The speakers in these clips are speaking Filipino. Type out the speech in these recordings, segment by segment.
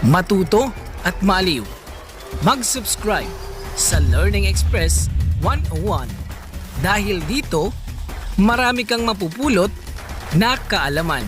matuto at maliw. Mag-subscribe sa Learning Express 101 dahil dito marami kang mapupulot na kaalaman.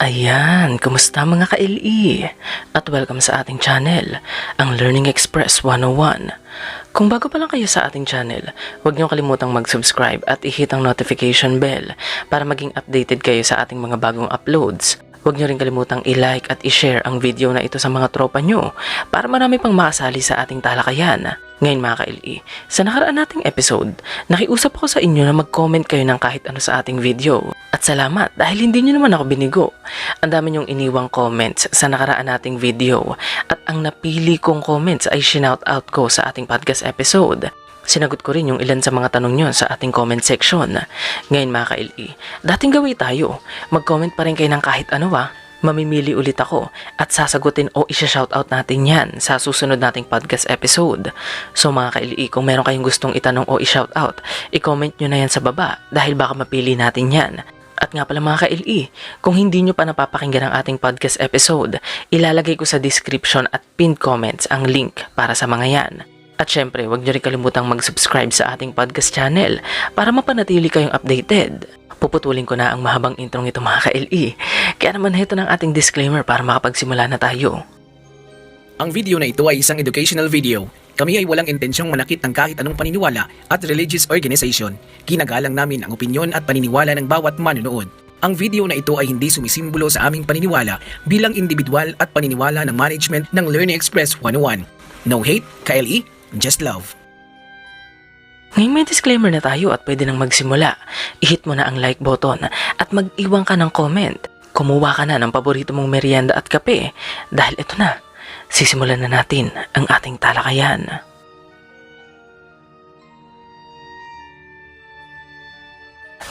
Ayan, kumusta mga ka-LE? At welcome sa ating channel, ang Learning Express 101. Kung bago pa lang kayo sa ating channel, huwag niyo kalimutang mag-subscribe at i-hit ang notification bell para maging updated kayo sa ating mga bagong uploads. Huwag niyo rin kalimutang i-like at i-share ang video na ito sa mga tropa niyo para marami pang makasali sa ating talakayan. Ngayon mga ka-LE, sa nakaraan nating episode, nakiusap ako sa inyo na mag-comment kayo ng kahit ano sa ating video. At salamat dahil hindi niyo naman ako binigo. Ang dami niyong iniwang comments sa nakaraan nating video at ang napili kong comments ay shinout out ko sa ating podcast episode. Sinagot ko rin yung ilan sa mga tanong nyo sa ating comment section. Ngayon mga ka-LE, dating gawin tayo. Mag-comment pa rin kayo ng kahit ano Mamimili ulit ako at sasagutin o isha-shoutout natin yan sa susunod nating podcast episode. So mga ka-LE, kung meron kayong gustong itanong o i-shoutout, i-comment nyo na yan sa baba dahil baka mapili natin yan. At nga pala mga ka-LE, kung hindi nyo pa napapakinggan ang ating podcast episode, ilalagay ko sa description at pinned comments ang link para sa mga yan. At syempre, huwag nyo rin kalimutang mag-subscribe sa ating podcast channel para mapanatili kayong updated. Puputulin ko na ang mahabang introng ito mga ka-LE. Kaya naman ito ng ating disclaimer para makapagsimula na tayo. Ang video na ito ay isang educational video. Kami ay walang intensyong manakit ng kahit anong paniniwala at religious organization. Kinagalang namin ang opinyon at paniniwala ng bawat manunood. Ang video na ito ay hindi sumisimbolo sa aming paniniwala bilang individual at paniniwala ng management ng Learning Express 101. No hate, ka-LE, just love. Ngayon may disclaimer na tayo at pwede nang magsimula. I-hit mo na ang like button at mag-iwan ka ng comment. Kumuha ka na ng paborito mong merienda at kape dahil ito na, sisimulan na natin ang ating talakayan.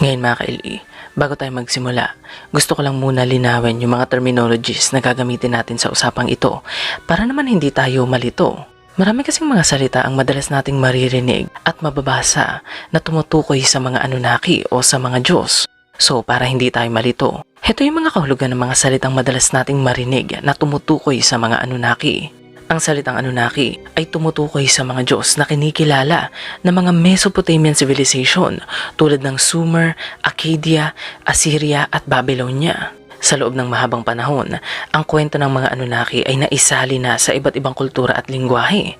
Ngayon mga ka-LE, bago tayo magsimula, gusto ko lang muna linawin yung mga terminologies na gagamitin natin sa usapang ito para naman hindi tayo malito. Marami kasing mga salita ang madalas nating maririnig at mababasa na tumutukoy sa mga Anunnaki o sa mga Diyos. So para hindi tayo malito, heto yung mga kahulugan ng mga salitang madalas nating marinig na tumutukoy sa mga Anunnaki. Ang salitang Anunnaki ay tumutukoy sa mga Diyos na kinikilala ng mga Mesopotamian civilization tulad ng Sumer, Akkadia, Assyria at Babylonia. Sa loob ng mahabang panahon, ang kwento ng mga Anunnaki ay naisali na sa iba't ibang kultura at lingwahe.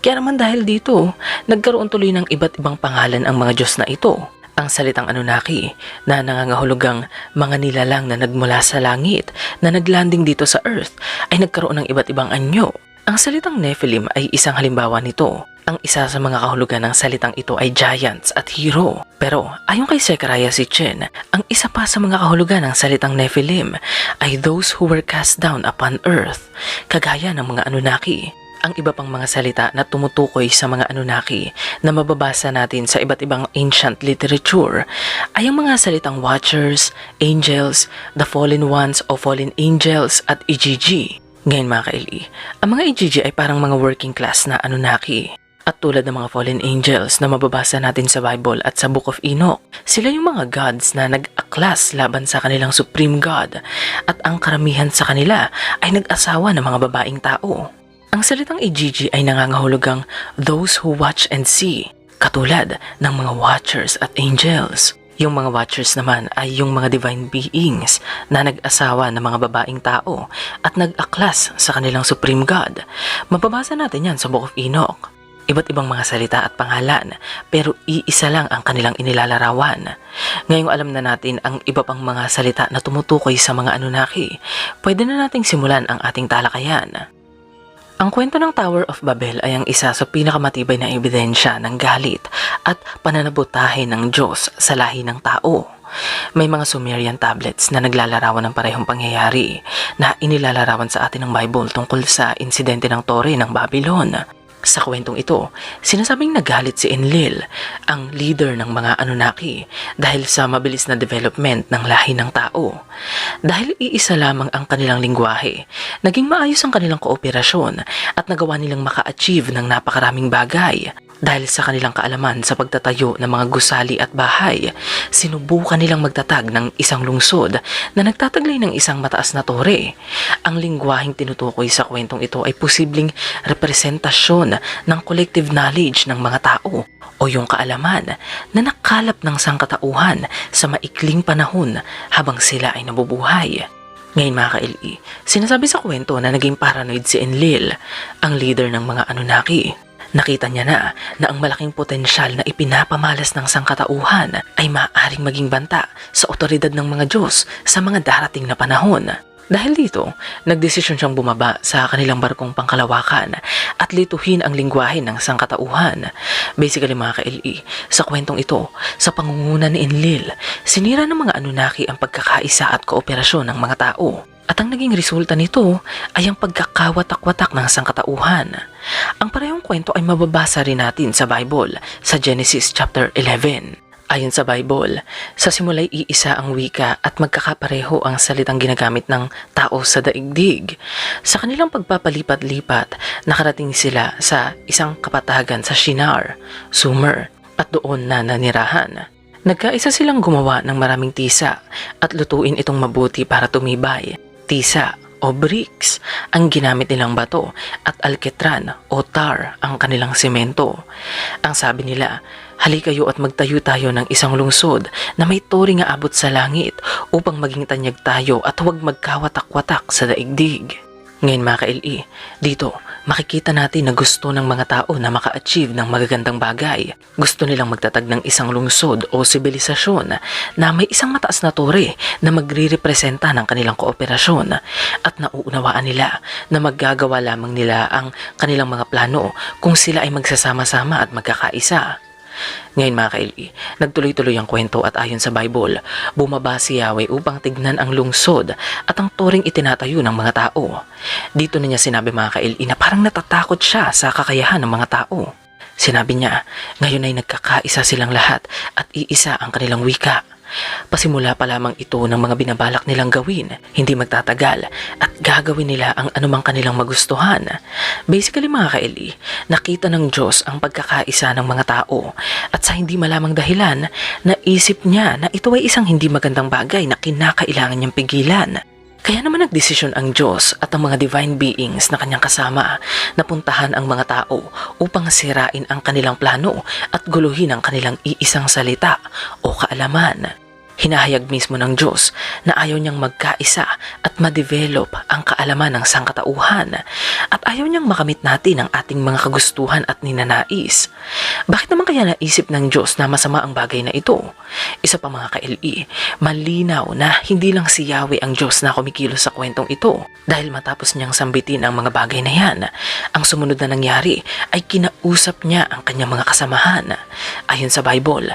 Kaya naman dahil dito, nagkaroon tuloy ng iba't ibang pangalan ang mga Diyos na ito. Ang salitang Anunnaki na nangangahulugang mga nilalang na nagmula sa langit na naglanding dito sa Earth ay nagkaroon ng iba't ibang anyo. Ang salitang Nephilim ay isang halimbawa nito. Ang isa sa mga kahulugan ng salitang ito ay giants at hero. Pero ayon kay Zechariah Sitchin, ang isa pa sa mga kahulugan ng salitang Nephilim ay those who were cast down upon earth, kagaya ng mga Anunnaki. Ang iba pang mga salita na tumutukoy sa mga Anunnaki na mababasa natin sa iba't ibang ancient literature ay ang mga salitang watchers, angels, the fallen ones o fallen angels at Igigi. Ngayon mga ka-LE, ang mga Igigi ay parang mga working class na Anunnaki. At tulad ng mga fallen angels na mababasa natin sa Bible at sa Book of Enoch, sila yung mga gods na nag-aklas laban sa kanilang supreme god at ang karamihan sa kanila ay nag-asawa ng mga babaeng tao. Ang salitang Igigi ay nangangahulugang those who watch and see, katulad ng mga watchers at angels. Yung mga watchers naman ay yung mga divine beings na nag-asawa ng mga babaeng tao at nag-aklas sa kanilang supreme god. Mababasa natin yan sa Book of Enoch. Iba't ibang mga salita at pangalan, pero iisa lang ang kanilang inilalarawan. Ngayong alam na natin ang iba pang mga salita na tumutukoy sa mga Anunnaki, pwede na nating simulan ang ating talakayan. Ang kwento ng Tower of Babel ay ang isa sa pinakamatibay na ebidensya ng galit at pananabotahe ng Diyos sa lahi ng tao. May mga Sumerian tablets na naglalarawan ng parehong pangyayari na inilalarawan sa atin ng Bible tungkol sa insidente ng Tore ng Babylon. Sa kwentong ito, sinasabing nagalit si Enlil, ang leader ng mga Anunnaki, dahil sa mabilis na development ng lahi ng tao. Dahil iisa lamang ang kanilang lingwahe, naging maayos ang kanilang kooperasyon at nagawa nilang maka-achieve ng napakaraming bagay. Dahil sa kanilang kaalaman sa pagtatayo ng mga gusali at bahay, sinubukan nilang magtatag ng isang lungsod na nagtataglay ng isang mataas na tore. Ang lingwaheng tinutukoy sa kwentong ito ay posibleng representasyon ng collective knowledge ng mga tao o yung kaalaman na nakalap ng sangkatauhan sa maikling panahon habang sila ay nabubuhay. Ngayon mga ka-LE, sinasabi sa kwento na naging paranoid si Enlil, ang leader ng mga Anunnaki. Nakita niya na ang malaking potensyal na ipinapamalas ng sangkatauhan ay maaaring maging banta sa otoridad ng mga Diyos sa mga darating na panahon. Dahil dito, nagdesisyon siyang bumaba sa kanilang barkong pangkalawakan at lituhin ang lingwahe ng sangkatauhan. Basically mga ka-LE, sa kwentong ito, sa pangunguna ni Enlil, sinira ng mga Anunnaki ang pagkakaisa at kooperasyon ng mga tao. At ang naging resulta nito ay ang pagkakawatak-watak ng sangkatauhan. Ang parehong kwento ay mababasa rin natin sa Bible, sa Genesis chapter 11. Ayon sa Bible, sa simula'y iisa ang wika at magkakapareho ang salitang ginagamit ng tao sa daigdig. Sa kanilang pagpapalipat-lipat, nakarating sila sa isang kapatagan sa Shinar, Sumer, at doon na nanirahan. Nagkaisa silang gumawa ng maraming tisa at lutuin itong mabuti para tumibay. Tisa o bricks ang ginamit nilang bato at alketran o tar ang kanilang semento. Ang sabi nila, halika kayo at magtayo tayo ng isang lungsod na may tore nga abot sa langit upang maging tanyag tayo at huwag magkawatak-watak sa daigdig. Ngayon mga ka-LE, dito makikita natin na gusto ng mga tao na maka-achieve ng magagandang bagay. Gusto nilang magtatag ng isang lungsod o sibilisasyon na may isang mataas na tore na magre-representa ng kanilang kooperasyon at nauunawaan nila na maggagawa lamang nila ang kanilang mga plano kung sila ay magsasama-sama at magkakaisa. Ngayon mga ka-LE, nagtuloy-tuloy ang kwento at ayon sa Bible, bumaba si Yahweh upang tignan ang lungsod at ang turing itinatayo ng mga tao. Dito na niya sinabi mga ka-LE na parang natatakot siya sa kakayahan ng mga tao. Sinabi niya, ngayon ay nagkakaisa silang lahat at iisa ang kanilang wika. Pasimula pa lamang ito ng mga binabalak nilang gawin, hindi magtatagal at gagawin nila ang anumang kanilang magustuhan. Basically mga ka-LE, nakita ng Diyos ang pagkakaisa ng mga tao at sa hindi malamang dahilan, naisip niya na ito ay isang hindi magandang bagay na kinakailangan niyang pigilan. Kaya naman nagdesisyon ang Diyos at ang mga divine beings na kanyang kasama na puntahan ang mga tao upang sirain ang kanilang plano at guluhin ang kanilang iisang salita o kaalaman. Hinahayag mismo ng Diyos na ayaw niyang magkaisa at ma-develop ang kaalaman ng sangkatauhan at ayaw niyang makamit natin ang ating mga kagustuhan at ninanais. Bakit naman kaya naisip ng Diyos na masama ang bagay na ito? Isa pa mga ka-LE, malinaw na hindi lang si Yahweh ang Diyos na kumikilos sa kwentong ito. Dahil matapos niyang sambitin ang mga bagay na yan, ang sumunod na nangyari ay kinausap niya ang kanyang mga kasamahan. Ayon sa Bible,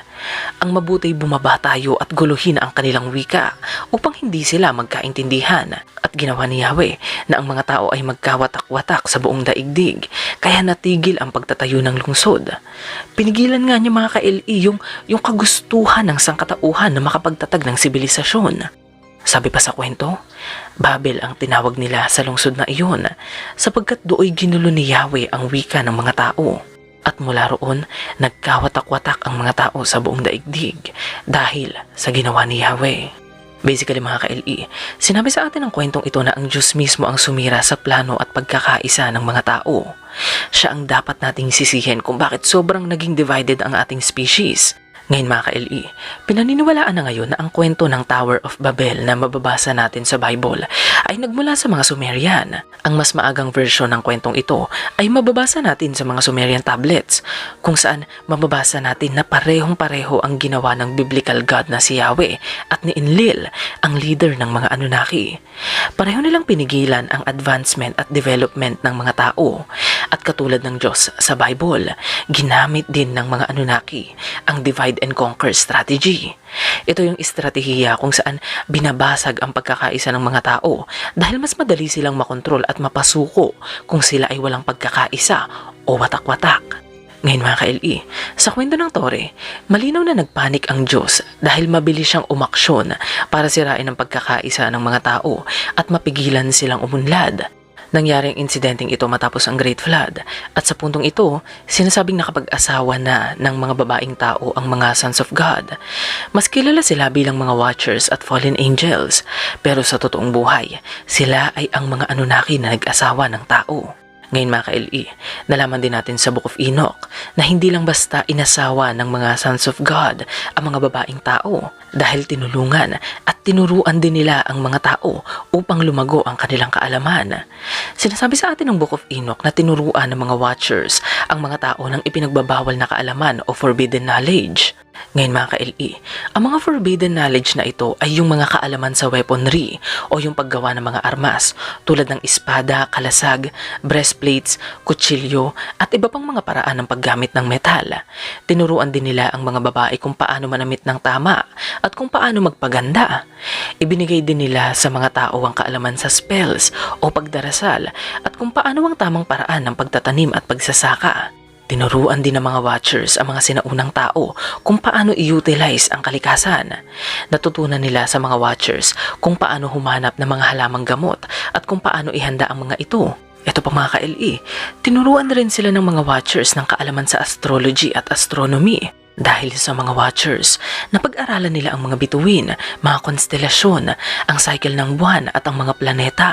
ang mabuti bumaba tayo at guluhin ang kanilang wika upang hindi sila magkaintindihan. At ginawa ni Yahweh na ang mga tao ay magkawatak-watak sa buong daigdig, kaya natigil ang pagtatayo ng lungsod. Pinigilan nga niya mga ka-LE yung kagustuhan ng sangkatauhan na makapagtatag ng sibilisasyon. Sabi pa sa kwento, Babel ang tinawag nila sa lungsod na iyon sapagkat dooy ginulo ni Yahweh ang wika ng mga tao. At mula roon, nagkawatak-watak ang mga tao sa buong daigdig dahil sa ginawa ni Yahweh. Basically mga ka-LE, sinabi sa atin ang kwentong ito na ang Diyos mismo ang sumira sa plano at pagkakaisa ng mga tao. Siya ang dapat nating sisihin kung bakit sobrang naging divided ang ating species. Ngayon mga ka-LE, pinaniniwalaan na ngayon na ang kwento ng Tower of Babel na mababasa natin sa Bible ay nagmula sa mga Sumerian. Ang mas maagang version ng kwentong ito ay mababasa natin sa mga Sumerian tablets, kung saan mababasa natin na parehong-pareho ang ginawa ng biblical god na si Yahweh at ni Enlil, ang leader ng mga Anunnaki. Pareho nilang pinigilan ang advancement at development ng mga tao. At katulad ng Diyos sa Bible, ginamit din ng mga Anunnaki ang divide and conquer strategy. Ito yung estratehiya kung saan binabasag ang pagkakaisa ng mga tao dahil mas madali silang makontrol at mapasuko kung sila ay walang pagkakaisa o watak-watak. Ngayon mga ka-LE, sa kwento ng Tore, malinaw na nagpanik ang Diyos dahil mabilis siyang umaksyon para sirain ang pagkakaisa ng mga tao at mapigilan silang umunlad. Nangyari ang insidenteng ito matapos ang Great Flood at sa puntong ito, sinasabing nakapag-asawa na ng mga babaeng tao ang mga sons of God. Mas kilala sila bilang mga watchers at fallen angels, pero sa totoong buhay, sila ay ang mga Anunnaki na nag-asawa ng tao. Ngayon mga ka-LE, nalaman din natin sa Book of Enoch na hindi lang basta inasawa ng mga sons of God ang mga babaeng tao dahil tinulungan at tinuruan din nila ang mga tao upang lumago ang kanilang kaalaman. Sinasabi sa atin ng Book of Enoch na tinuruan ng mga watchers ang mga tao ng ipinagbabawal na kaalaman o forbidden knowledge. Ngayon mga ka-LE, ang mga forbidden knowledge na ito ay yung mga kaalaman sa weaponry o yung paggawa ng mga armas tulad ng espada, kalasag, breastplates, kutsilyo at iba pang mga paraan ng paggamit ng metal. Tinuruan din nila ang mga babae kung paano manamit ng tama at kung paano magpaganda. Ibinigay din nila sa mga tao ang kaalaman sa spells o pagdarasal at kung paano ang tamang paraan ng pagtatanim at pagsasaka. Tinuruan din ng mga watchers ang mga sinaunang tao kung paano i-utilize ang kalikasan. Natutunan nila sa mga watchers kung paano humanap ng mga halamang gamot at kung paano ihanda ang mga ito. Ito pa mga ka-LE, tinuruan na rin sila ng mga watchers ng kaalaman sa astrology at astronomy. Dahil sa mga watchers, napag-aralan nila ang mga bituin, mga konstelasyon, ang cycle ng buwan at ang mga planeta.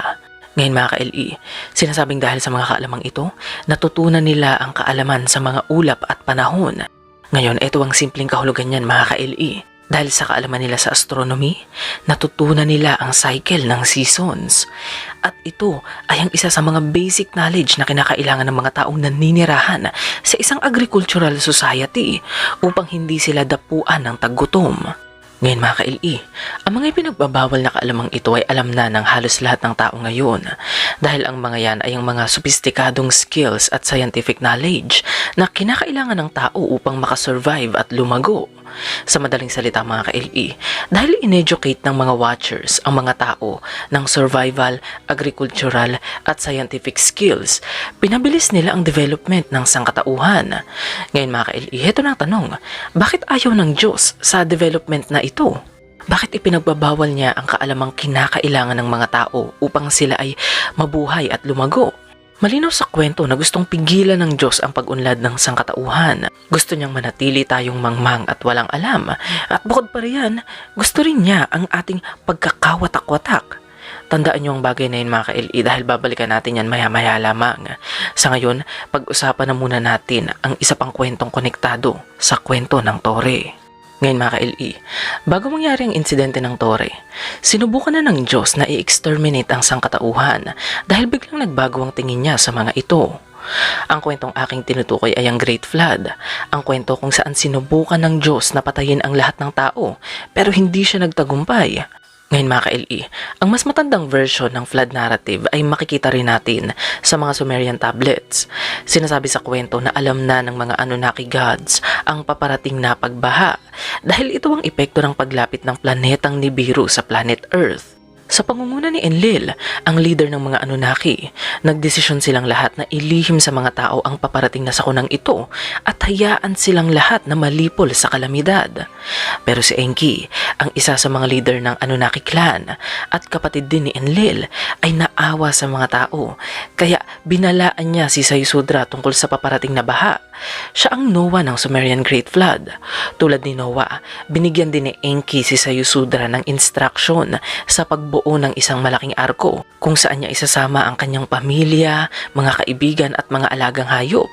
Ngayon mga ka-LE, sinasabing dahil sa mga kaalamang ito, natutunan nila ang kaalaman sa mga ulap at panahon. Ngayon, ito ang simpleng kahulugan niyan mga ka-LE. Dahil sa kaalaman nila sa astronomy, natutunan nila ang cycle ng seasons. At ito ay ang isa sa mga basic knowledge na kinakailangan ng mga taong naninirahan sa isang agricultural society upang hindi sila dapuan ng taggutom. Ngayon mga ka-LE, ang mga ipinagbabawal na kaalamang ito ay alam na ng halos lahat ng tao ngayon dahil ang mga yan ay ang mga sopistikadong skills at scientific knowledge na kinakailangan ng tao upang makasurvive at lumago. Sa madaling salita mga ka-LE, dahil in-educate ng mga watchers ang mga tao ng survival, agricultural at scientific skills, pinabilis nila ang development ng sangkatauhan. Ngayon mga ka-LE, heto na ang tanong, bakit ayaw ng Diyos sa development na ito? Bakit ipinagbabawal niya ang kaalamang kinakailangan ng mga tao upang sila ay mabuhay at lumago? Malinaw sa kwento na gustong pigilan ng Diyos ang pag-unlad ng sangkatauhan. Gusto niyang manatili tayong mangmang at walang alam. At bukod pa riyan, gusto rin niya ang ating pagkakawatak-watak. Tandaan niyo ang bagay na yun mga ka-LE dahil babalikan natin yan maya-maya lamang. Sa ngayon, pag-usapan na muna natin ang isa pang kwentong konektado sa kwento ng Tore. Ngayon mga ka-LE, bago mangyari ang insidente ng Tore, sinubukan na ng Diyos na i-exterminate ang sangkatauhan dahil biglang nagbago ang tingin niya sa mga ito. Ang kwentong aking tinutukoy ay ang Great Flood, ang kwento kung saan sinubukan ng Diyos na patayin ang lahat ng tao pero hindi siya nagtagumpay. Ngayon mga ka-LE, ang mas matandang version ng flood narrative ay makikita rin natin sa mga Sumerian tablets. Sinasabi sa kwento na alam na ng mga Anunnaki gods ang paparating na pagbaha dahil ito ang epekto ng paglapit ng planetang Nibiru sa planet Earth. Sa pangunguna ni Enlil, ang leader ng mga Anunnaki, nagdesisyon silang lahat na ilihim sa mga tao ang paparating na sakunang ito at hayaan silang lahat na malipol sa kalamidad. Pero si Enki, ang isa sa mga leader ng Anunnaki clan at kapatid din ni Enlil, ay naawa sa mga tao kaya binalaan niya si Sayusudra tungkol sa paparating na baha. Siya ang Noah ng Sumerian Great Flood. Tulad ni Noah, binigyan din ni Enki si Sayusudra ng instruction sa pagbuo magbubuo ng isang malaking arko kung saan niya isasama ang kanyang pamilya, mga kaibigan at mga alagang hayop.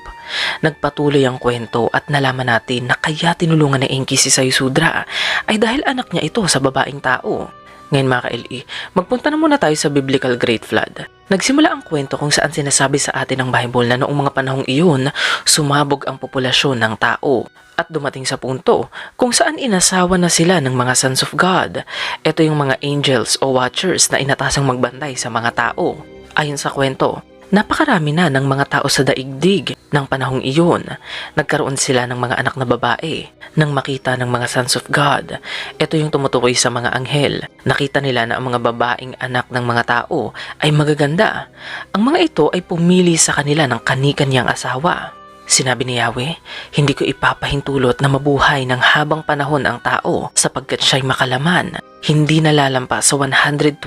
Nagpatuloy ang kwento at nalaman natin na kaya tinulungan ni Enki si Sayusudra ay dahil anak niya ito sa babaeng tao. Ngayon mga ka-LE, magpunta na muna tayo sa Biblical Great Flood. Nagsimula ang kwento kung saan sinasabi sa atin ng Bible na noong mga panahong iyon, sumabog ang populasyon ng tao. At dumating sa punto kung saan inasawa na sila ng mga sons of God. Ito yung mga angels o watchers na inatasang magbantay sa mga tao. Ayon sa kwento, napakarami na ng mga tao sa daigdig ng panahong iyon. Nagkaroon sila ng mga anak na babae nang makita ng mga sons of God. Ito yung tumutukoy sa mga anghel. Nakita nila na ang mga babaeng anak ng mga tao ay magaganda. Ang mga ito ay pumili sa kanila ng kani-kanyang asawa. Sinabi ni Yahweh, hindi ko ipapahintulot na mabuhay ng habang panahon ang tao sapagkat siya'y makalaman. Hindi nalalampas sa 120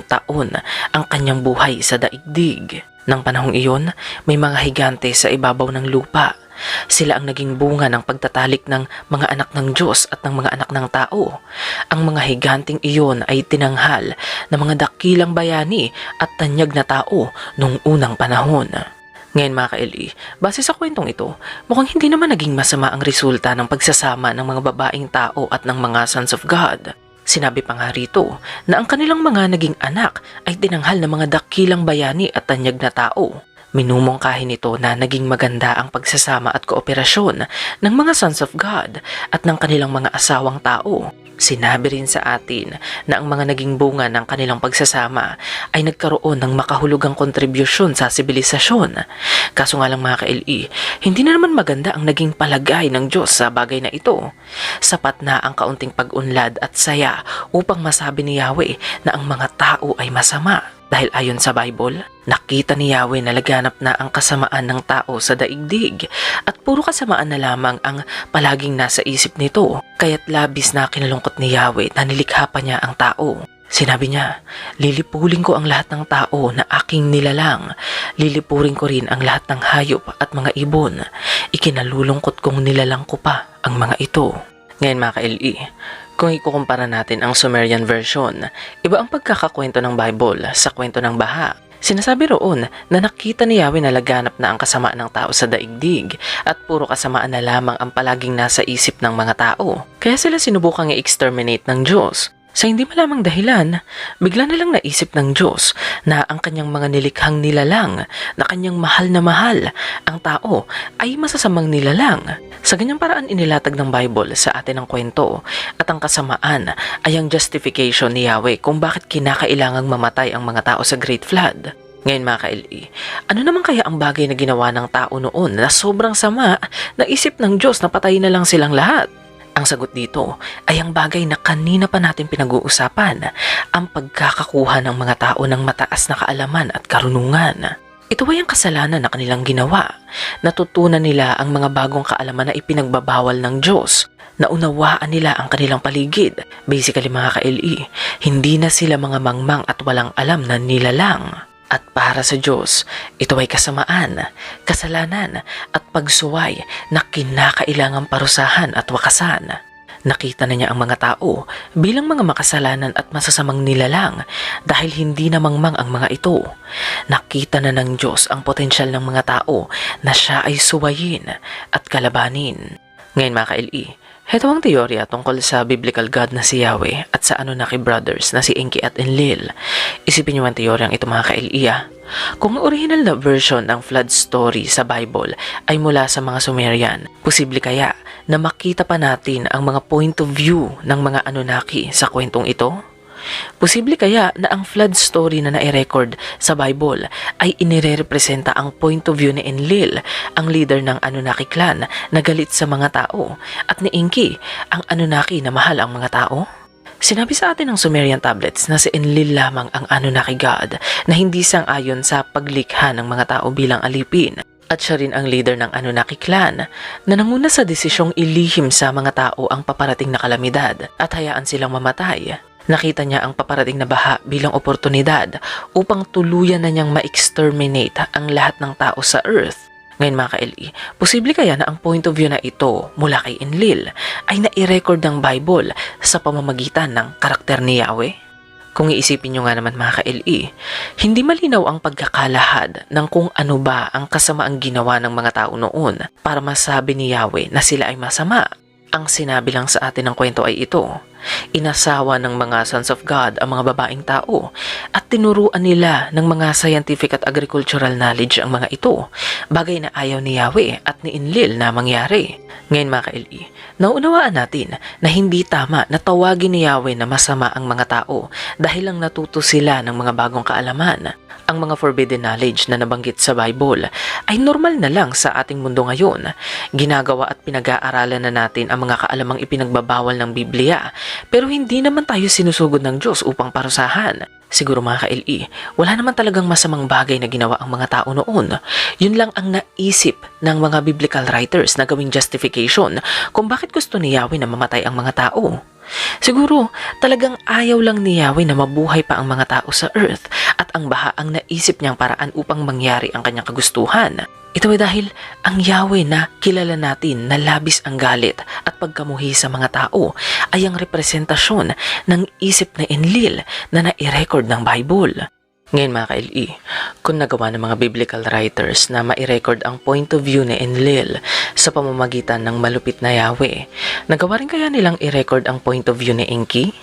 taon ang kanyang buhay sa daigdig. Nang panahong iyon, may mga higante sa ibabaw ng lupa. Sila ang naging bunga ng pagtatalik ng mga anak ng Diyos at ng mga anak ng tao. Ang mga higanting iyon ay tinanghal na mga dakilang bayani at tanyag na tao noong unang panahon. Ngayon mga ka-LE, base sa kwentong ito, mukhang hindi naman naging masama ang resulta ng pagsasama ng mga babaeng tao at ng mga sons of God. Sinabi pa nga rito na ang kanilang mga naging anak ay tinanghal ng mga dakilang bayani at tanyag na tao. Minumungkahi nito na naging maganda ang pagsasama at kooperasyon ng mga sons of God at ng kanilang mga asawang tao. Sinabi rin sa atin na ang mga naging bunga ng kanilang pagsasama ay nagkaroon ng makahulugang kontribusyon sa sibilisasyon. Kaso nga lang mga ka-LE, hindi na naman maganda ang naging palagay ng Diyos sa bagay na ito. Sapat na ang kaunting pag-unlad at saya upang masabi ni Yahweh na ang mga tao ay masama. Dahil ayon sa Bible, nakita ni Yahweh na laganap na ang kasamaan ng tao sa daigdig at puro kasamaan na lamang ang palaging nasa isip nito. Kaya't labis na kinalungkot ni Yahweh na nilikha pa niya ang tao. Sinabi niya, lilipulin ko ang lahat ng tao na aking nilalang. Lilipurin ko rin ang lahat ng hayop at mga ibon. Ikinalulungkot kong nilalang ko pa ang mga ito. Ngayon mga ka-LE, kung ikukumpara natin ang Sumerian version, iba ang pagkakakwento ng Bible sa kwento ng baha. Sinasabi roon na nakita ni Yahweh na laganap na ang kasamaan ng tao sa daigdig at puro kasamaan na lamang ang palaging nasa isip ng mga tao. Kaya sila sinubukang i-exterminate ng Diyos. Sa hindi malamang dahilan, bigla na lang naisip ng Diyos na ang kanyang mga nilikhang nilalang na kanyang mahal na mahal, ang tao ay masasamang nilalang. Sa ganyang paraan inilatag ng Bible sa atin ang kwento at ang kasamaan ay ang justification ni Yahweh kung bakit kinakailangang mamatay ang mga tao sa Great Flood. Ngayon mga ka-LE, ano naman kaya ang bagay na ginawa ng tao noon na sobrang sama na isip ng Diyos na patayin na lang silang lahat? Ang sagot dito ay ang bagay na kanina pa natin pinag-uusapan, ang pagkakakuha ng mga tao ng mataas na kaalaman at karunungan. Ito ay ang kasalanan na kanilang ginawa. Natutunan nila ang mga bagong kaalaman na ipinagbabawal ng Diyos. Naunawaan nila ang kanilang paligid. Basically mga ka-LE, hindi na sila mga mangmang at walang alam na nilalang. At para sa Diyos, ito ay kasamaan, kasalanan at pagsuway na kinakailangang parusahan at wakasan. Nakita na niya ang mga tao bilang mga makasalanan at masasamang nilalang dahil hindi na mangmang ang mga ito. Nakita na ng Diyos ang potensyal ng mga tao na siya ay suwayin at kalabanin. Ngayon mga ka-LE, heto ang teorya tungkol sa biblical God na si Yahweh at sa Anunnaki brothers na si Enki at Enlil. Isipin niyo ang teoryang ito mga ka-LE. Kung ang original na version ng flood story sa Bible ay mula sa mga Sumerian, posible kaya na makita pa natin ang mga point of view ng mga Anunnaki sa kwentong ito? Posible kaya na ang flood story na nai-record sa Bible ay inirepresenta ang point of view ni Enlil, ang leader ng Anunnaki clan na galit sa mga tao, at ni Enki, ang Anunnaki na mahal ang mga tao? Sinabi sa atin ng Sumerian tablets na si Enlil lamang ang Anunnaki God na hindi sang-ayon sa paglikha ng mga tao bilang alipin. At siya rin ang leader ng Anunnaki clan na nanguna sa desisyong ilihim sa mga tao ang paparating na kalamidad at hayaan silang mamatay. Nakita niya ang paparating na baha bilang oportunidad upang tuluyan na niyang ma-exterminate ang lahat ng tao sa Earth. Ngayon mga ka-LE, posible kaya na ang point of view na ito mula kay Enlil ay nai-record ng Bible sa pamamagitan ng karakter ni Yahweh? Kung iisipin nyo nga naman mga ka-LE, hindi malinaw ang pagkakalahad ng kung ano ba ang kasamaang ginawa ng mga tao noon para masabi ni Yahweh na sila ay masama. Ang sinabi lang sa atin ng kwento ay ito: inasawa ng mga sons of God ang mga babaeng tao at tinuruan nila ng mga scientific at agricultural knowledge ang mga ito, bagay na ayaw ni Yahweh at ni Enlil na mangyari. Ngayon mga ka-LE, naunawaan natin na hindi tama na tawagin ni Yahweh na masama ang mga tao dahil lang natuto sila ng mga bagong kaalaman. Ang mga forbidden knowledge na nabanggit sa Bible ay normal na lang sa ating mundo ngayon. Ginagawa at pinag-aaralan na natin ang mga kaalamang ipinagbabawal ng Biblia, pero hindi naman tayo sinusugod ng Diyos upang parusahan. Siguro mga ka-LE, wala naman talagang masamang bagay na ginawa ang mga tao noon. Yun lang ang naisip ng mga biblical writers na gawing justification kung bakit gusto ni Yahweh na mamatay ang mga tao. Siguro, talagang ayaw lang ni Yahweh na mabuhay pa ang mga tao sa earth at ang baha ang naisip niyang paraan upang mangyari ang kanyang kagustuhan. Ito ay dahil ang Yahweh na kilala natin na labis ang galit at pagkamuhi sa mga tao ay ang representasyon ng isip na Enlil na nai-record ng Bible. Ngayon mga ka-LE, kung nagawa ng mga biblical writers na mai-record ang point of view ni Enlil sa pamamagitan ng malupit na Yahweh, nagawa rin kaya nilang i-record ang point of view ni Enki?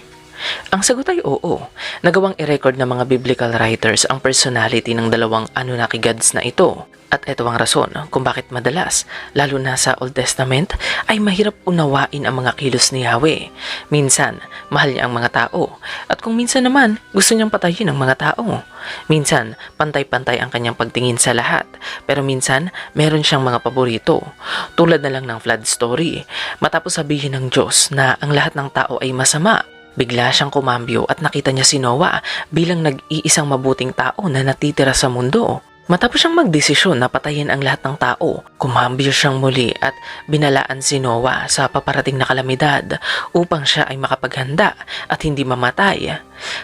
Ang sagot ay oo. Nagawang i-record ng mga biblical writers ang personality ng dalawang Anunnaki gods na ito. At ito ang rason kung bakit madalas, lalo na sa Old Testament, ay mahirap unawain ang mga kilos ni Yahweh. Minsan, mahal niya ang mga tao. At kung minsan naman, gusto niyang patayin ang mga tao. Minsan, pantay-pantay ang kanyang pagtingin sa lahat. Pero minsan, meron siyang mga paborito. Tulad na lang ng flood story. Matapos sabihin ng Diyos na ang lahat ng tao ay masama, bigla siyang kumambyo at nakita niya si Noah bilang nag-iisang mabuting tao na natitira sa mundo. Matapos siyang magdesisyon na patayin ang lahat ng tao, kumambyo siyang muli at binalaan si Noah sa paparating na kalamidad upang siya ay makapaghanda at hindi mamatay.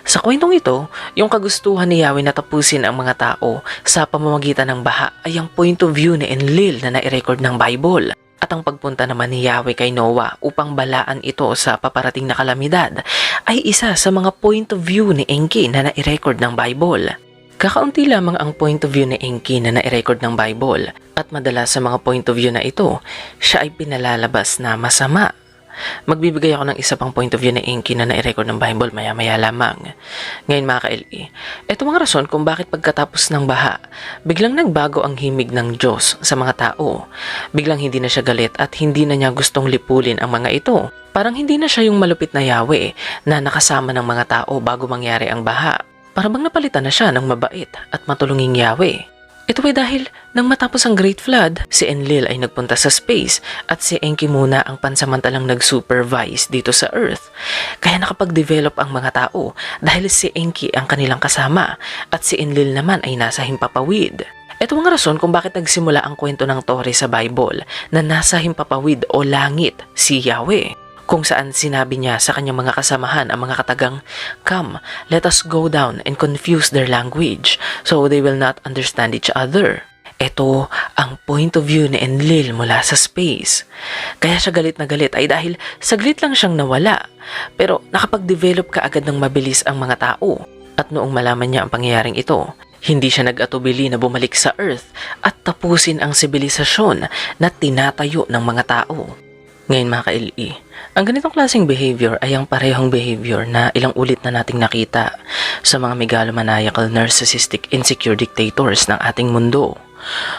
Sa kwentong ito, yung kagustuhan ni Yahweh na tapusin ang mga tao sa pamamagitan ng baha ay ang point of view ni Enlil na nai-record ng Bible. At ang pagpunta naman ni Yahweh kay Noah upang balaan ito sa paparating na kalamidad ay isa sa mga point of view ni Enki na nai-record ng Bible. Kakaunti lamang ang point of view ni Enki na nai-record ng Bible at madalas sa mga point of view na ito, siya ay pinalalabas na masama. Magbibigay ako ng isa pang point of view ni Enki na nai-record ng Bible maya-maya lamang. Ngayon mga ka-LE, ito ang rason kung bakit pagkatapos ng baha, biglang nagbago ang himig ng Diyos sa mga tao. Biglang hindi na siya galit at hindi na niya gustong lipulin ang mga ito. Parang hindi na siya yung malupit na Yahweh na nakasama ng mga tao bago mangyari ang baha. Para bang napalitan na siya ng mabait at matulunging Yahweh. Ito ay dahil nang matapos ang Great Flood, si Enlil ay nagpunta sa space at si Enki muna ang pansamantalang nag-supervise dito sa Earth. Kaya nakapag-develop ang mga tao dahil si Enki ang kanilang kasama at si Enlil naman ay nasa himpapawid. Ito ang rason kung bakit nagsimula ang kwento ng Tore sa Bible na nasa himpapawid o langit si Yahweh. Kung saan sinabi niya sa kanyang mga kasamahan ang mga katagang, "Come, let us go down and confuse their language so they will not understand each other." Ito ang point of view ni Enlil mula sa space. Kaya siya galit na galit ay dahil saglit lang siyang nawala. Pero nakapag-develop kaagad ng mabilis ang mga tao. At noong malaman niya ang pangyayaring ito, hindi siya nag-atubili na bumalik sa Earth at tapusin ang sibilisasyon na tinatayo ng mga tao. Ngayon mga ka-LE, ang ganitong klaseng behavior ay ang parehong behavior na ilang ulit na nating nakita sa mga megalomaniacal, narcissistic, insecure dictators ng ating mundo.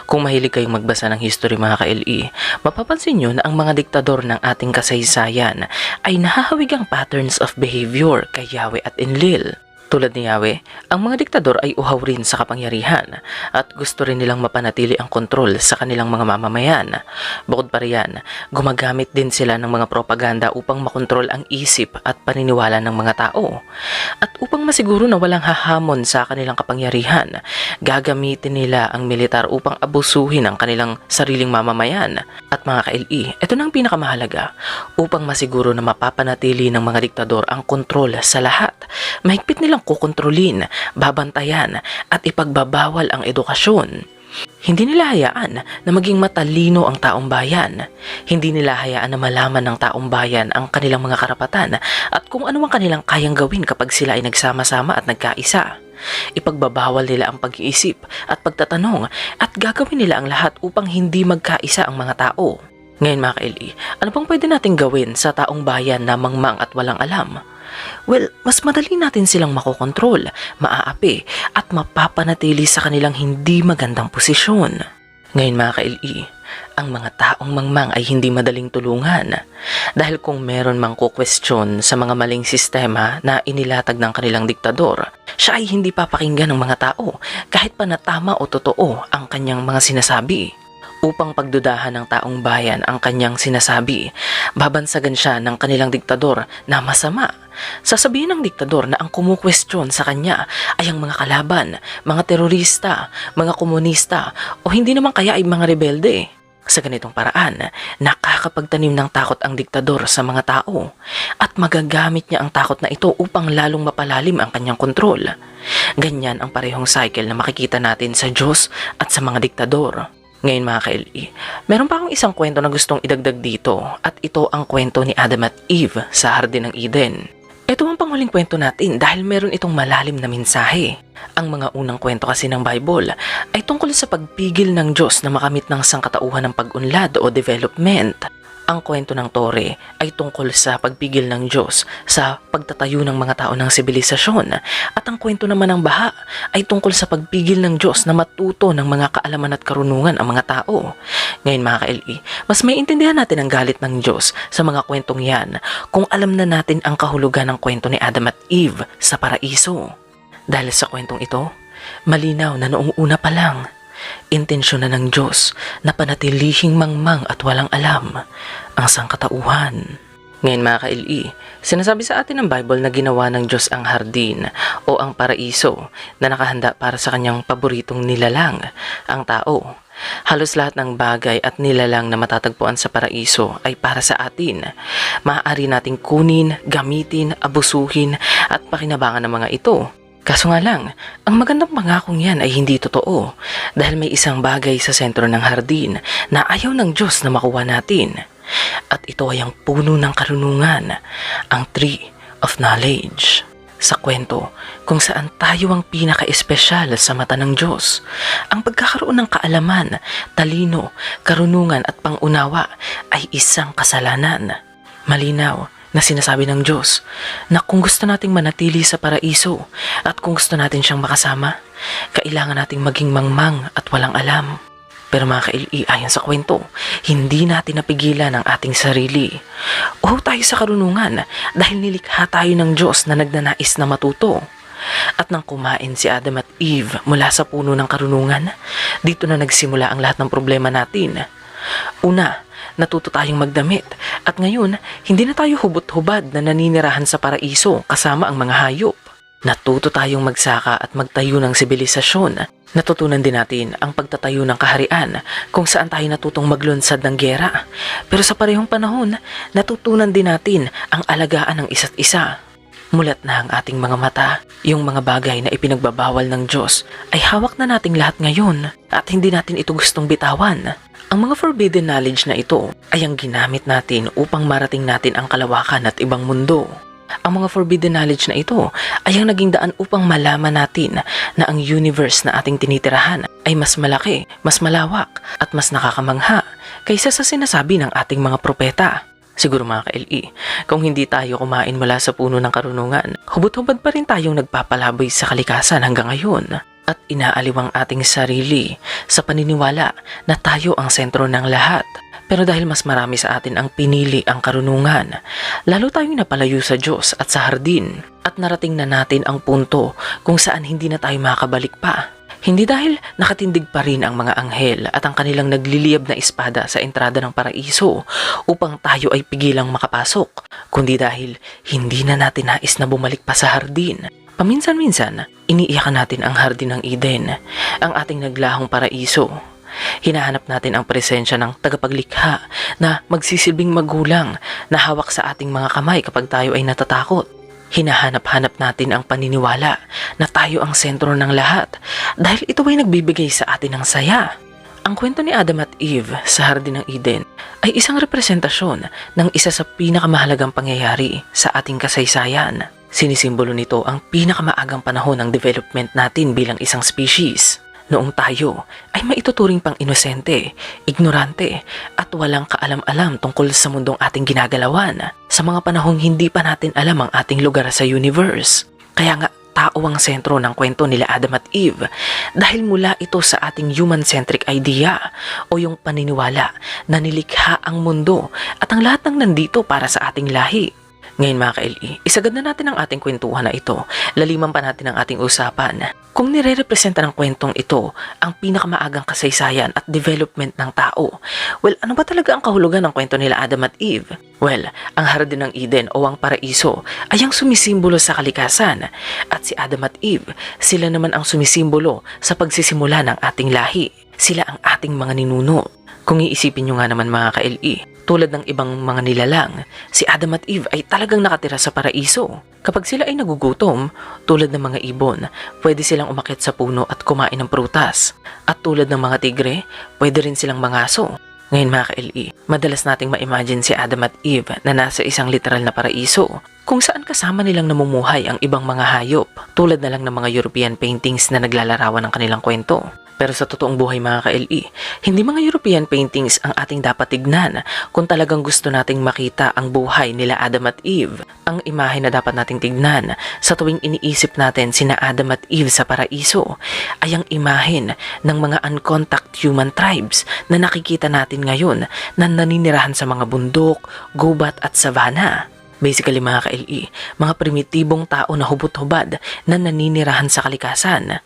Kung mahilig kayong magbasa ng history mga ka-LE, mapapansin nyo na ang mga diktador ng ating kasaysayan ay nahahawig ang patterns of behavior kay Yahweh at Enlil. Tulad ni Yahweh, ang mga diktador ay uhaw rin sa kapangyarihan at gusto rin nilang mapanatili ang kontrol sa kanilang mga mamamayan. Bukod pa riyan, gumagamit din sila ng mga propaganda upang makontrol ang isip at paniniwala ng mga tao. At upang masiguro na walang hahamon sa kanilang kapangyarihan, gagamitin nila ang militar upang abusuhin ang kanilang sariling mamamayan. At mga ka-LE, ito na ang pinakamahalaga. Upang masiguro na mapapanatili ng mga diktador ang kontrol sa lahat, mahigpit nilang kukontrolin, babantayan at ipagbabawal ang edukasyon. Hindi nila hayaan na maging matalino ang taong bayan. Hindi nila hayaan na malaman ng taong bayan ang kanilang mga karapatan at kung ano ang kanilang kayang gawin kapag sila ay nagsama-sama at nagkaisa. Ipagbabawal nila ang pag-iisip at pagtatanong at gagawin nila ang lahat upang hindi magkaisa ang mga tao. Ngayon mga ka-LE, ano pang pwede nating gawin sa taong bayan na mangmang at walang alam? Well, mas madali natin silang makokontrol, maaapi, at mapapanatili sa kanilang hindi magandang posisyon. Ngayon mga ka-LE, ang mga taong mangmang ay hindi madaling tulungan. Dahil kung meron mang kukwestiyon sa mga maling sistema na inilatag ng kanilang diktador, siya ay hindi papakinggan ng mga tao kahit pa na tama o totoo ang kanyang mga sinasabi. Upang pagdudahan ng taong bayan ang kanyang sinasabi, babansagan siya ng kanilang diktador na masama. Sasabihin ng diktador na ang kumukwestiyon sa kanya ay ang mga kalaban, mga terorista, mga komunista o hindi naman kaya ay mga rebelde. Sa ganitong paraan, nakakapagtanim ng takot ang diktador sa mga tao at magagamit niya ang takot na ito upang lalong mapalalim ang kanyang kontrol. Ganyan ang parehong cycle na makikita natin sa Diyos at sa mga diktador. Ngayon mga ka-LE, meron pa akong isang kwento na gustong idagdag dito at ito ang kwento ni Adam at Eve sa Hardin ng Eden. Ito ang panghuling kwento natin dahil meron itong malalim na mensahe. Ang mga unang kwento kasi ng Bible ay tungkol sa pagpigil ng Diyos na makamit ng sangkatauhan ng pag-unlad o development. Ang kwento ng Tore ay tungkol sa pagpigil ng Diyos sa pagtatayo ng mga tao ng sibilisasyon at ang kwento naman ng Baha ay tungkol sa pagpigil ng Diyos na matuto ng mga kaalaman at karunungan ang mga tao. Ngayon mga ka-LE, mas may intindihan natin ang galit ng Diyos sa mga kwentong yan kung alam na natin ang kahulugan ng kwento ni Adam at Eve sa paraiso. Dahil sa kwentong ito, malinaw na noong una pa lang, intensyon na ng Diyos na panatilihing mangmang at walang alam ang sangkatauhan. Ngayon mga ka-LE, sinasabi sa atin ng Bible na ginawa ng Diyos ang hardin o ang paraiso na nakahanda para sa kanyang paboritong nilalang, ang tao. Halos lahat ng bagay at nilalang na matatagpuan sa paraiso ay para sa atin. Maaari nating kunin, gamitin, abusuhin at pakinabangan ng mga ito. Kaso nga lang, ang magandang pangakong yan ay hindi totoo dahil may isang bagay sa sentro ng hardin na ayaw ng Diyos na makuha natin. At ito ay ang puno ng karunungan, ang Tree of Knowledge. Sa kwento kung saan tayo ang pinaka-espesyal sa mata ng Diyos, ang pagkakaroon ng kaalaman, talino, karunungan at pangunawa ay isang kasalanan. Malinaw na sinasabi ng Diyos na kung gusto nating manatili sa paraiso at kung gusto natin siyang makasama, kailangan nating maging mangmang at walang alam. Pero mga ka-LE, ayon sa kwento, hindi natin napigilan ang ating sarili. Uhaw tayo sa karunungan dahil nilikha tayo ng Diyos na nagnanais na matuto. At nang kumain si Adam at Eve mula sa puno ng karunungan, dito na nagsimula ang lahat ng problema natin. Una, natuto tayong magdamit at ngayon hindi na tayo hubot-hubad na naninirahan sa paraiso kasama ang mga hayop. Natuto tayong magsaka at magtayo ng sibilisasyon. Natutunan din natin ang pagtatayo ng kaharian kung saan tayo natutong maglunsad ng giyera. Pero sa parehong panahon, natutunan din natin ang alagaan ng isa't isa. Mulat na ang ating mga mata, yung mga bagay na ipinagbabawal ng Diyos ay hawak na nating lahat ngayon at hindi natin ito gustong bitawan. Ang mga forbidden knowledge na ito ay ang ginamit natin upang marating natin ang kalawakan at ibang mundo. Ang mga forbidden knowledge na ito ay ang naging daan upang malaman natin na ang universe na ating tinitirahan ay mas malaki, mas malawak at mas nakakamangha kaysa sa sinasabi ng ating mga propeta. Siguro mga ka-LE, kung hindi tayo kumain mula sa puno ng karunungan, hubot-hubad pa rin tayong nagpapalaboy sa kalikasan hanggang ngayon. At inaaliw ang ating sarili sa paniniwala na tayo ang sentro ng lahat. Pero dahil mas marami sa atin ang pinili ang karunungan, lalo tayong napalayo sa Diyos at sa hardin. At narating na natin ang punto kung saan hindi na tayo makabalik pa. Hindi dahil nakatindig pa rin ang mga anghel at ang kanilang nagliliyab na espada sa entrada ng paraiso upang tayo ay pigilang makapasok, kundi dahil hindi na natin nais na bumalik pa sa hardin. Paminsan-minsan, iniiyakan natin ang hardin ng Eden, ang ating naglahong paraiso. Hinahanap natin ang presensya ng tagapaglikha na magsisilbing magulang na hawak sa ating mga kamay kapag tayo ay natatakot. Hinahanap-hanap natin ang paniniwala na tayo ang sentro ng lahat dahil ito ay nagbibigay sa atin ng saya. Ang kwento ni Adam at Eve sa Hardin ng Eden ay isang representasyon ng isa sa pinakamahalagang pangyayari sa ating kasaysayan. Sinisimbolo nito ang pinakamaagang panahon ng development natin bilang isang species. Noong tayo ay maituturing pang inosente, ignorante at walang kaalam-alam tungkol sa mundong ating ginagalawan. Sa mga panahong hindi pa natin alam ang ating lugar sa universe. Kaya nga tao ang sentro ng kwento nila Adam at Eve dahil mula ito sa ating human-centric idea o yung paniniwala na nilikha ang mundo at ang lahat ng nandito para sa ating lahi. Ngayon mga ka-LE, isagad na natin ang ating kwentuhan na ito. Laliman pa natin ang ating usapan. Kung nire-representa ng kwentong ito ang pinakamaagang kasaysayan at development ng tao, well, ano ba talaga ang kahulugan ng kwento nila Adam at Eve? Well, ang Hardin ng Eden o ang Paraiso ay ang sumisimbolo sa kalikasan at si Adam at Eve, sila naman ang sumisimbolo sa pagsisimula ng ating lahi. Sila ang ating mga ninuno. Kung iisipin nyo nga naman mga ka-LE, tulad ng ibang mga nilalang, si Adam at Eve ay talagang nakatira sa paraiso. Kapag sila ay nagugutom, tulad ng mga ibon, pwede silang umakyat sa puno at kumain ng prutas. At tulad ng mga tigre, pwede rin silang mangaso. Ngayon mga ka-LE, madalas nating ma-imagine si Adam at Eve na nasa isang literal na paraiso, kung saan kasama nilang namumuhay ang ibang mga hayop, tulad na lang ng mga European paintings na naglalarawan ng kanilang kwento. Pero sa totoong buhay mga ka-LE, hindi mga European paintings ang ating dapat tignan kung talagang gusto nating makita ang buhay nila Adam at Eve. Ang imahe na dapat nating tignan sa tuwing iniisip natin sina Adam at Eve sa paraiso ay ang imahen ng mga uncontact human tribes na nakikita natin ngayon na naninirahan sa mga bundok, gubat at savanna. Basically mga ka-LE, mga primitibong tao na hubot-hubad na naninirahan sa kalikasan.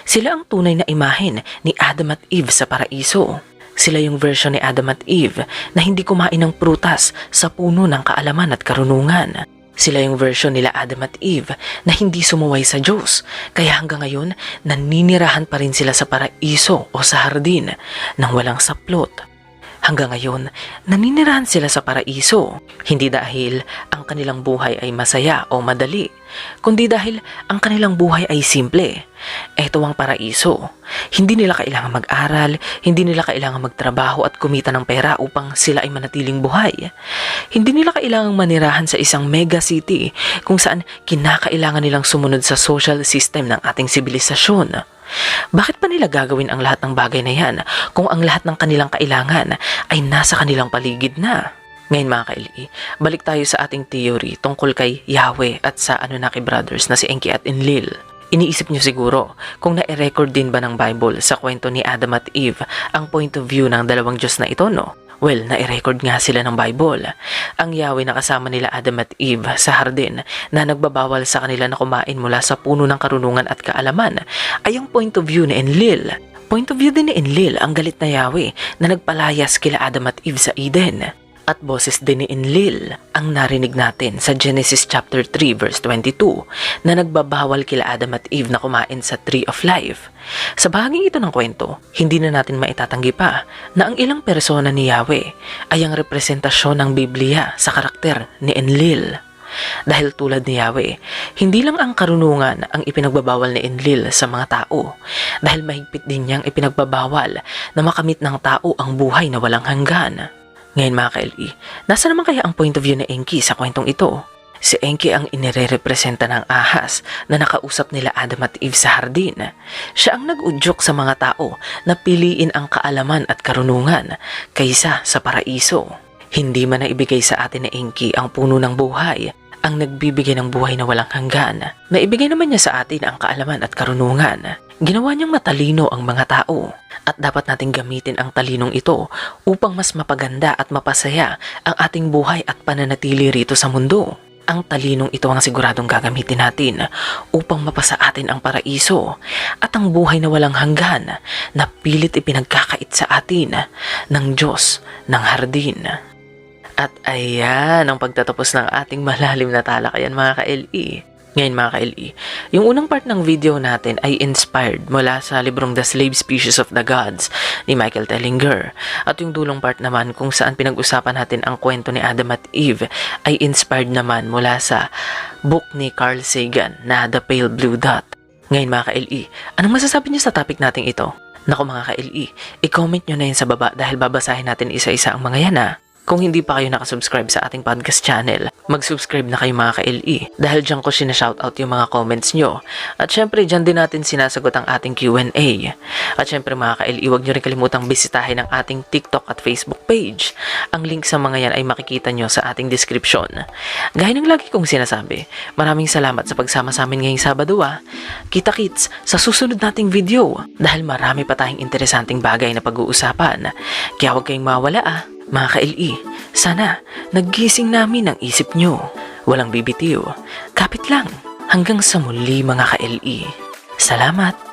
Sila ang tunay na imahen ni Adam at Eve sa paraiso. Sila yung version ni Adam at Eve na hindi kumain ng prutas sa puno ng kaalaman at karunungan. Sila yung version nila Adam at Eve na hindi sumuway sa Diyos. Kaya hanggang ngayon, naninirahan pa rin sila sa paraiso o sa hardin nang walang saplot. Hanggang ngayon, naninirahan sila sa paraiso, hindi dahil ang kanilang buhay ay masaya o madali, kundi dahil ang kanilang buhay ay simple. Ito ang paraiso. Hindi nila kailangan mag-aral, hindi nila kailangan magtrabaho at kumita ng pera upang sila ay manatiling buhay. Hindi nila kailangang manirahan sa isang mega city kung saan kinakailangan nilang sumunod sa social system ng ating sibilisasyon. Bakit pa nila gagawin ang lahat ng bagay na yan kung ang lahat ng kanilang kailangan ay nasa kanilang paligid na? Ngayon mga ka-LE, balik tayo sa ating theory tungkol kay Yahweh at sa Anunnaki brothers na si Enki at Enlil. Iniisip nyo siguro kung na-record din ba ng Bible sa kwento ni Adam at Eve ang point of view ng dalawang Diyos na ito, no? Well, na-record nga sila ng Bible. Ang Yahweh na kasama nila Adam at Eve sa hardin na nagbabawal sa kanila na kumain mula sa puno ng karunungan at kaalaman ay ang point of view ni Enlil. Point of view din ni Enlil ang galit na Yahweh na nagpalayas kila Adam at Eve sa Eden. At boses din ni Enlil ang narinig natin sa Genesis chapter 3 verse 22 na nagbabawal kila Adam at Eve na kumain sa Tree of Life. Sa bahaging ito ng kwento, hindi na natin maitatanggi pa na ang ilang persona ni Yahweh ay ang representasyon ng Biblia sa karakter ni Enlil. Dahil tulad ni Yahweh, hindi lang ang karunungan ang ipinagbabawal ni Enlil sa mga tao, dahil mahigpit din niyang ipinagbabawal na makamit ng tao ang buhay na walang hanggan. Ngayon mga ka-LE, nasa naman kaya ang point of view ni Enki sa kwentong ito? Si Enki ang inire-representa ng ahas na nakausap nila Adam at Eve sa hardin. Siya ang nag-udyok sa mga tao na piliin ang kaalaman at karunungan kaysa sa paraiso. Hindi man naibigay sa atin ni Enki ang puno ng buhay, ang nagbibigay ng buhay na walang hanggan. Naibigay naman niya sa atin ang kaalaman at karunungan. Ginawa niyang matalino ang mga tao. At dapat nating gamitin ang talinong ito upang mas mapaganda at mapasaya ang ating buhay at pananatili rito sa mundo. Ang talinong ito ang siguradong gagamitin natin upang mapasa atin ang paraiso at ang buhay na walang hanggan na pilit ipinagkakait sa atin ng Diyos ng hardin. At ayan ang pagtatapos ng ating malalim na talakayan mga ka-LE. Ngayon mga ka-LE, yung unang part ng video natin ay inspired mula sa librong The Slave Species of the Gods ni Michael Tellinger. At yung dulong part naman kung saan pinag-usapan natin ang kwento ni Adam at Eve ay inspired naman mula sa book ni Carl Sagan na The Pale Blue Dot. Ngayon mga ka-LE, anong masasabi niyo sa topic nating ito? Naku mga ka-LE, i-comment nyo na yun sa baba dahil babasahin natin isa-isa ang mga yan ha. Kung hindi pa kayo nakasubscribe sa ating podcast channel, mag-subscribe na kayo mga ka-LE dahil dyan ko sinashoutout yung mga comments nyo. At syempre, dyan din natin sinasagot ang ating Q&A. At syempre mga ka-LE, huwag nyo rin kalimutang bisitahin ang ating TikTok at Facebook page. Ang link sa mga yan ay makikita nyo sa ating description. Gaya ng lagi kong sinasabi, maraming salamat sa pagsama sa amin ngayong Sabado Kita-kits sa susunod nating video dahil marami pa tayong interesanting bagay na pag-uusapan. Kaya huwag kayong mawala Mga ka-LE, sana naggising namin ang isip nyo. Walang bibitiw. Kapit lang. Hanggang sa muli mga ka-LE. Salamat!